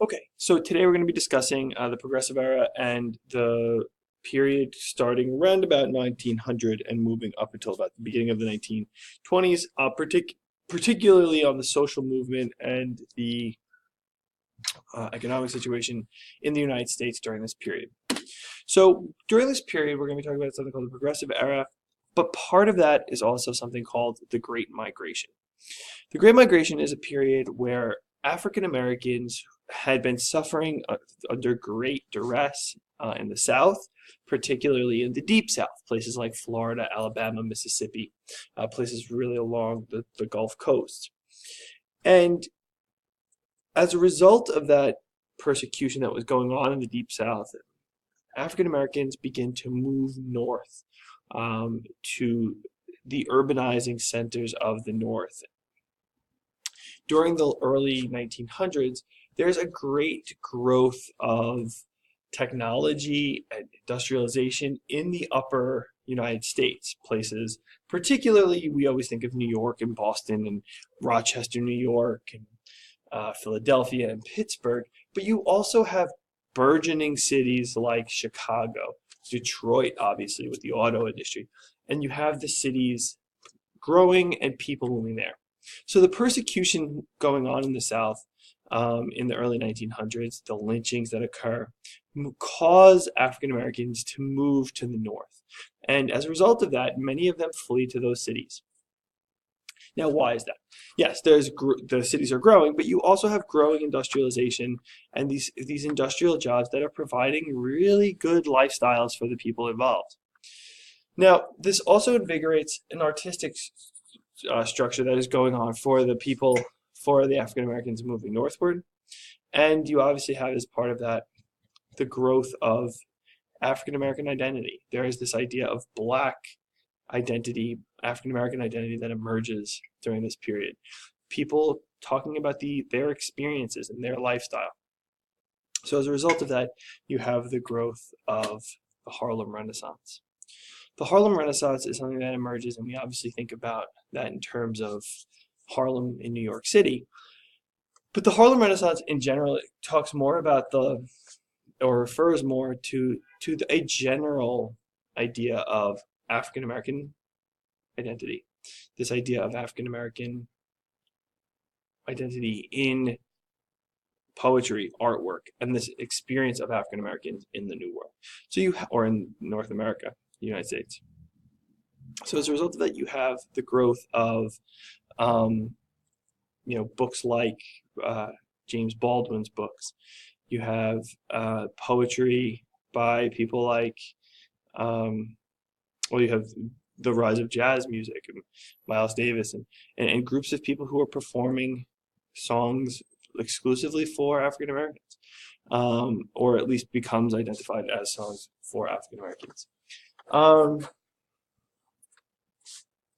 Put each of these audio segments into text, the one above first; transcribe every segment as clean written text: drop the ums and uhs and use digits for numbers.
Okay, so today we're going to be discussing the Progressive Era and the period starting around about 1900 and moving up until about the beginning of the 1920s, particularly on the social movement and the economic situation in the United States during this period. So during this period, we're going to be talking about something called the Progressive Era, but part of that is also something called the Great Migration. The Great Migration is a period where African Americans had been suffering under great duress in the South, particularly in the Deep South, places like Florida, Alabama, Mississippi, places really along the Gulf Coast. And as a result of that persecution that was going on in the Deep South, African Americans begin to move north to the urbanizing centers of the North. During the early 1900s, there's a great growth of technology and industrialization in the upper United States, places, particularly we always think of New York and Boston and Rochester, New York, and Philadelphia and Pittsburgh, but you also have burgeoning cities like Chicago, Detroit, obviously, with the auto industry, and you have the cities growing and people moving there. So the persecution going on in the South in the early 1900s, the lynchings that occur, cause African Americans to move to the North. And as a result of that, many of them flee to those cities. Now, why is that? Yes, the cities are growing, but you also have growing industrialization and these industrial jobs that are providing really good lifestyles for the people involved. Now, this also invigorates an artistic structure that is going on for the people, for the African Americans moving northward. And you obviously have, as part of that, the growth of African American identity. There is this idea of Black identity, African American identity, that emerges during this period. People talking about their experiences and their lifestyle. So as a result of that, you have the growth of the Harlem Renaissance. The Harlem Renaissance is something that emerges, and we obviously think about that in terms of Harlem in New York City. But the Harlem Renaissance in general talks more about or refers more to a general idea of African American identity. This idea of African American identity in poetry, artwork, and this experience of African Americans in the New World. Or in North America, the United States. So as a result of that, you have the growth of, books like James Baldwin's books. You have poetry by people like, you have the rise of jazz music and Miles Davis and groups of people who are performing songs exclusively for African Americans, or at least becomes identified as songs for African Americans.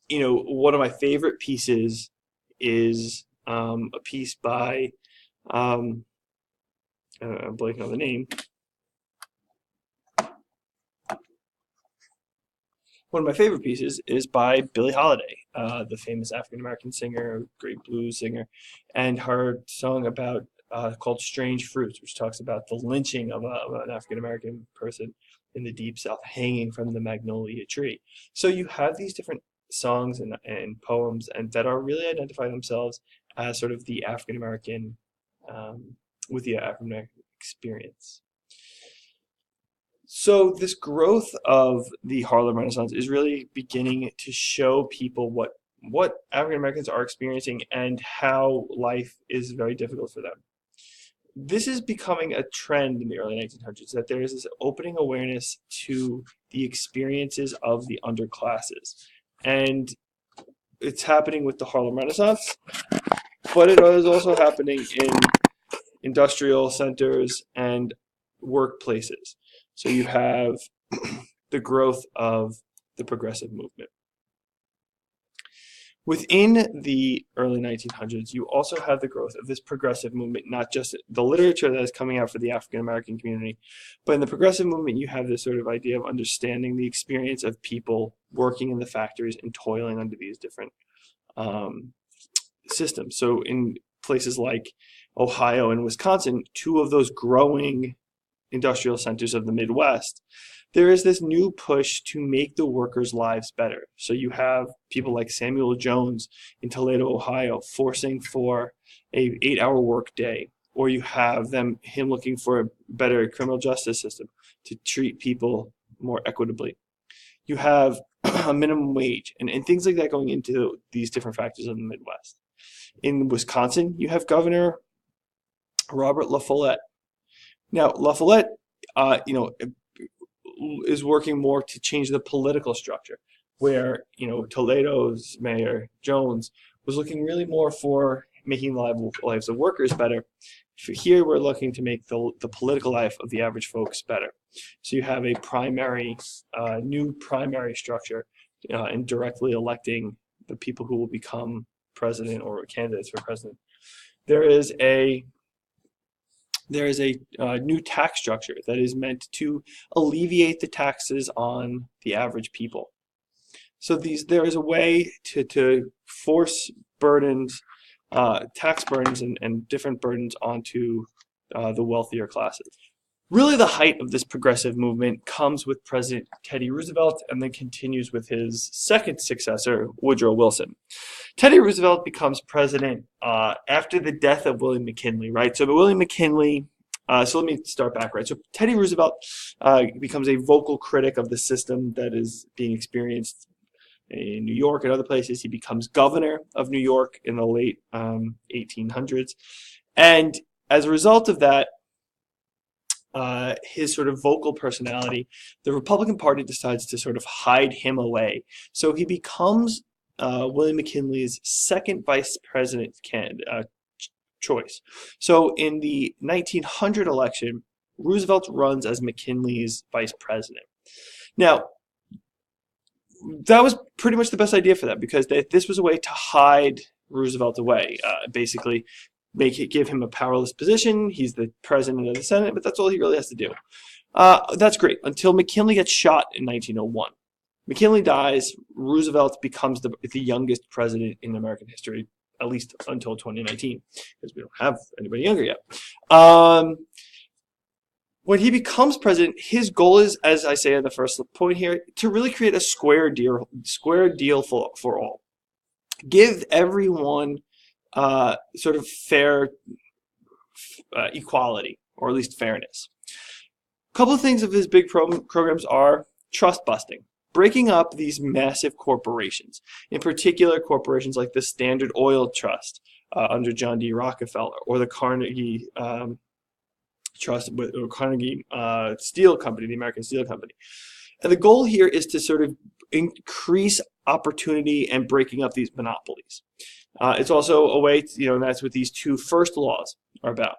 One of my favorite pieces is a piece by, I'm blanking on the name. One of my favorite pieces is by Billie Holiday, the famous African-American singer, great blues singer, and her song called Strange Fruits, which talks about the lynching of an African-American person in the Deep South hanging from the magnolia tree. So you have these different songs and poems that are really identify themselves as sort of the African-American, with the African-American experience. So this growth of the Harlem Renaissance is really beginning to show people what African Americans are experiencing and how life is very difficult for them. This is becoming a trend in the early 1900s, that there is this opening awareness to the experiences of the underclasses. And it's happening with the Harlem Renaissance, but it is also happening in industrial centers and workplaces. So you have the growth of the progressive movement. Within the early 1900s, you also have the growth of this progressive movement, not just the literature that is coming out for the African American community, but in the progressive movement, you have this sort of idea of understanding the experience of people working in the factories and toiling under these different systems. So in places like Ohio and Wisconsin, two of those growing industrial centers of the Midwest, there is this new push to make the workers' lives better. So you have people like Samuel Jones in Toledo, Ohio, forcing for a 8-hour work day, or you have him looking for a better criminal justice system to treat people more equitably. You have a minimum wage and things like that going into these different factors of the Midwest. In Wisconsin, you have Governor Robert La Follette. Now, La Follette, is working more to change the political structure, where Toledo's Mayor Jones was looking really more for making lives of workers better. Here, we're looking to make the political life of the average folks better. So you have a new primary structure, and directly electing the people who will become president or candidates for president. There is a new tax structure that is meant to alleviate the taxes on the average people. So there is a way to force burdens, tax burdens and different burdens onto the wealthier classes. Really, the height of this progressive movement comes with President Teddy Roosevelt and then continues with his second successor, Woodrow Wilson. Teddy Roosevelt becomes president after the death of William McKinley, right? So William McKinley, so let me start back, right? So Teddy Roosevelt becomes a vocal critic of the system that is being experienced in New York and other places. He becomes governor of New York in the late 1800s. And as a result of that, his sort of vocal personality, the Republican Party decides to sort of hide him away. So he becomes William McKinley's second vice president choice. So in the 1900 election, Roosevelt runs as McKinley's vice president. Now, that was pretty much the best idea for that, because this was a way to hide Roosevelt away, basically give him a powerless position. He's the president of the Senate, but that's all he really has to do. That's great until McKinley gets shot in 1901. McKinley dies. Roosevelt becomes the youngest president in American history, at least until 2019, because we don't have anybody younger yet. When he becomes president, his goal is, as I say in the first point here, to really create a square deal for all. Give everyone sort of fair equality, or at least fairness. A couple of things of his big programs are trust busting, breaking up these massive corporations, in particular corporations like the Standard Oil Trust under John D. Rockefeller, or the Carnegie Trust, or Carnegie Steel Company, the American Steel Company. And the goal here is to sort of increase opportunity and breaking up these monopolies. It's also a way, and that's what these two first laws are about.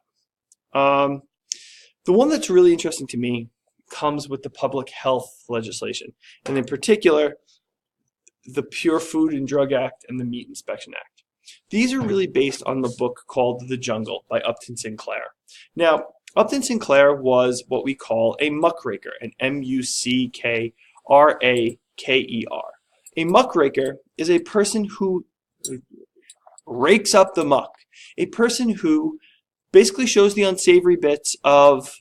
The one that's really interesting to me comes with the public health legislation, and in particular, the Pure Food and Drug Act and the Meat Inspection Act. These are really based on the book called The Jungle by Upton Sinclair. Now, Upton Sinclair was what we call a muckraker, an M-U-C-K-R-A-K-E-R. A muckraker is a person who rakes up the muck, a person who basically shows the unsavory bits of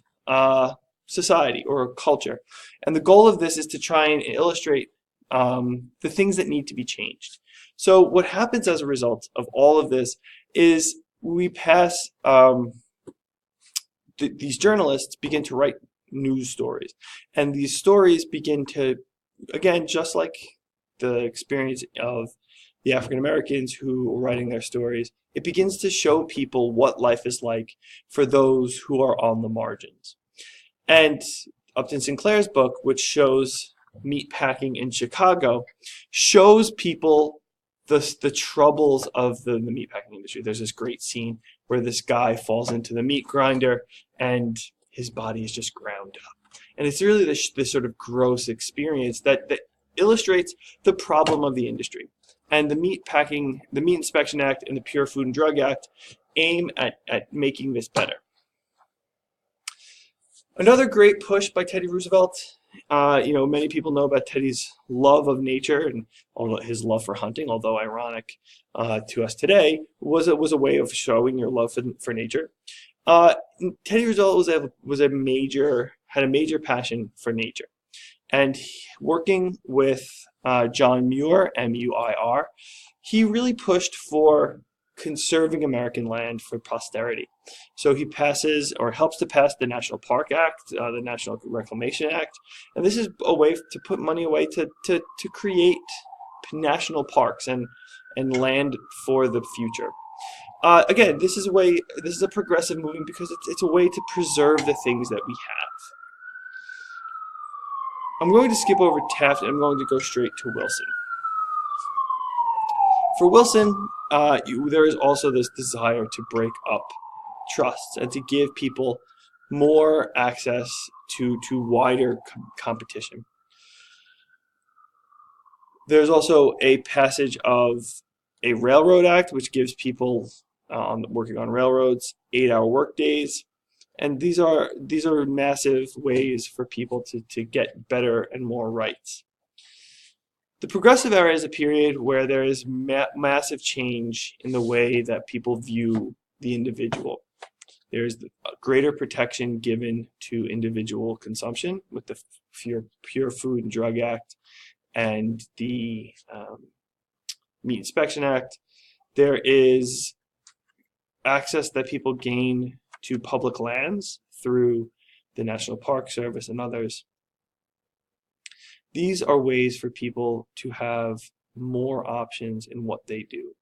society or culture. And the goal of this is to try and illustrate the things that need to be changed. So what happens as a result of all of this is we pass, these journalists begin to write news stories. And these stories begin to, again, just like the experience of the African Americans who were writing their stories, it begins to show people what life is like for those who are on the margins. And Upton Sinclair's book, which shows meat packing in Chicago, shows people the troubles of the meatpacking industry. There's this great scene where this guy falls into the meat grinder and his body is just ground up. And it's really this sort of gross experience that illustrates the problem of the industry. And the Meat Inspection Act and the Pure Food and Drug Act aim at making this better. Another great push by Teddy Roosevelt Many people know about Teddy's love of nature and his love for hunting, although ironic to us today, was a way of showing your love for nature. Uh, Teddy Roosevelt had a major passion for nature, and working with John Muir, Muir, he really pushed for conserving American land for posterity. So he passes or helps to pass the National Park Act, the National Reclamation Act, and this is a way to put money away to create national parks and land for the future. Again, this is a progressive movement because it's a way to preserve the things that we have. I'm going to skip over Taft and I'm going to go straight to Wilson. For Wilson, there is also this desire to break up trusts and to give people more access to wider competition. There's also a passage of a Railroad Act, which gives people working on railroads 8-hour work days. And these are massive ways for people to get better and more rights. The Progressive Era is a period where there is massive change in the way that people view the individual. There's a greater protection given to individual consumption with the Pure Food and Drug Act and the Meat Inspection Act. There is access that people gain to public lands through the National Park Service and others. These are ways for people to have more options in what they do.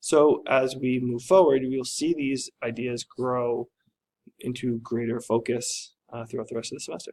So as we move forward, we'll see these ideas grow into greater focus throughout the rest of the semester.